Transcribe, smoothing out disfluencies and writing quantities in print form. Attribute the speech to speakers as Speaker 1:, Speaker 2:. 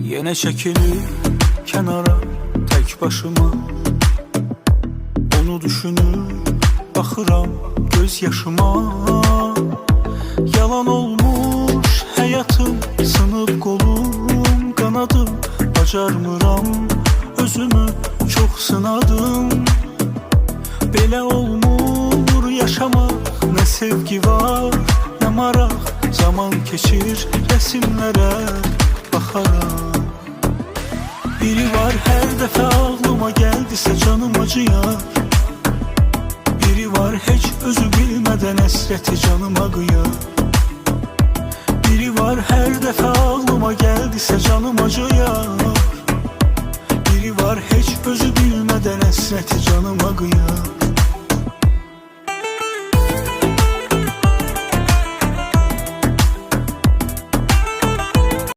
Speaker 1: Yine çekilir kenara tek başıma, onu düşünür bakıram göz yaşıma. Yalan olmuş hayatım, sınıp kolum kanadım, bacarmıram özümü çok sınadım. Belə olmur yaşamak, ne sevgi var ne maraq, zaman keçir resimlere bakarak. Biri var her defa ağlıma geldiyse canım acıyar, biri var hiç özü bilmeden esreti canıma kıyar. Biri var her defa ağlıma geldiyse canım acıyar, biri var hiç özü bilmeden esreti canıma kıyar.